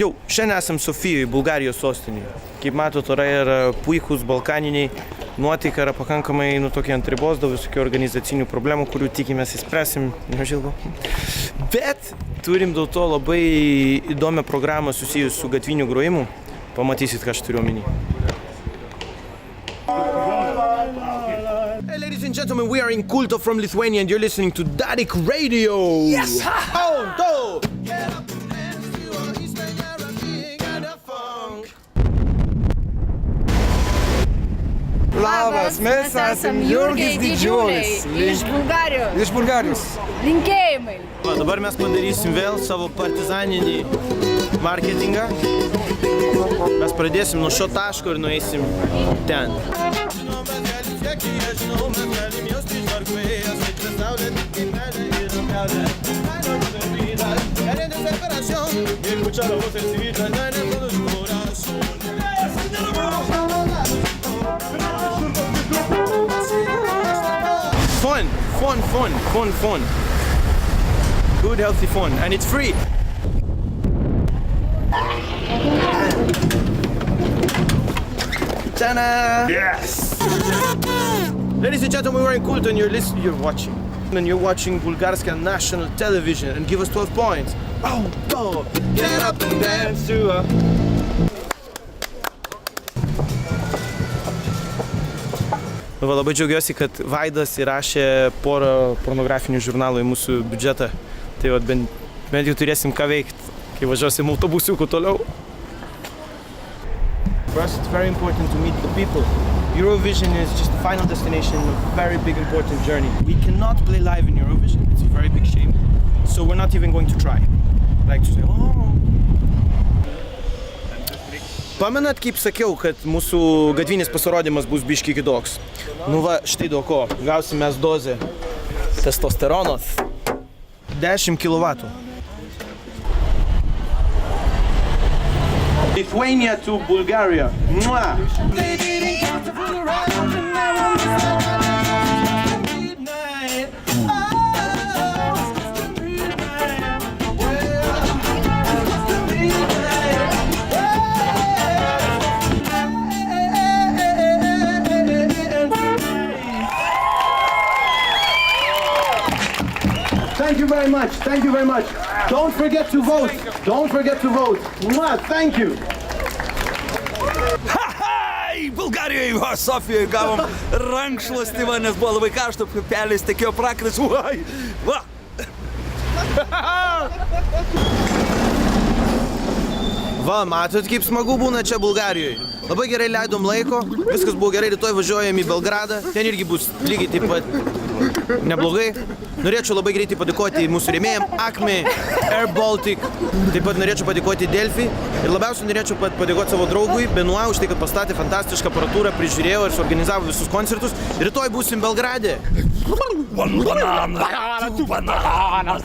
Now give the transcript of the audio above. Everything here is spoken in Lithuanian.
Jau, šiandien esam Sofijoje, Bulgarijos sostinėje. Kaip matot, orai yra puikūs, balkaniniai, nuotaika yra pakankamai tokie ant ribos, daug visokių organizacinių problemų, kurių tikimės įspręsim neužilgo. Bet turim dėl to labai įdomią programą susijusią su gatviniu grojimu. Pamatysit, ką aš turiu omeny. Hey, ladies and gentlemen, we are in Kulto from Lithuania and you're listening to Darik Radio. Yes! Oh, do! Labas, mes esam Jurgis Didžiulis iš Bulgarijos. Iš Bulgarijos. Linkėjimai. Dabar mes padarysim vėl savo partizaninį marketingą. Mes pradėsim nuo šio taško ir nueisim ten. Fun. Good, healthy fun. And it's free. Ta-da! Yes! Ladies and gentlemen, we're in Kulto and you're watching. And you're watching Bulgarska national television and give us 12 points. Oh, go! Get up and dance to a... Va, labai džiaugiuosi, kad Vaidas įrašė porą pornografinių žurnalų į mūsų biudžetą. Tai va, bent jau turėsim ką veikti, kai važiuosim autobusiuku toliau. For us, it's very important to meet the people. Eurovision is just the final destination of a very big, important journey. We cannot play live in Eurovision. It's a very big shame. So we're not even going to try. Like to say, oh... Pamenat, kaip sakiau, kad mūsų gatvinis pasirodymas bus biški kitoks? Nu va, štai dėl ko. Gausim mes dozę testosterono 10 kW. Lithuania to Bulgaria. Mwah! Thank you very much. Don't forget to vote. Mwah, thank you. Bulgarijoje, Sofijoje gavom rankšluostį, nes buvo labai karšta, pelės tekėjo prakaitas. Va! Va, matot, kaip smagu būna čia Bulgarijoje. Labai gerai leidom laiko, viskas buvo gerai, rytoj važiuojam į Belgradą, ten irgi bus lygiai taip pat neblogai. Norėčiau labai greitai padėkoti mūsų rėmėjam, Acme, Air Baltic, taip pat norėčiau padėkoti Delfi ir labiausiai norėčiau padėkoti savo draugui Benoit už tai, kad pastatė fantastišką aparatūrą, prižiūrėjo ir suorganizavo visus koncertus. Rytoj būsim Belgrade. One banana, two bananas.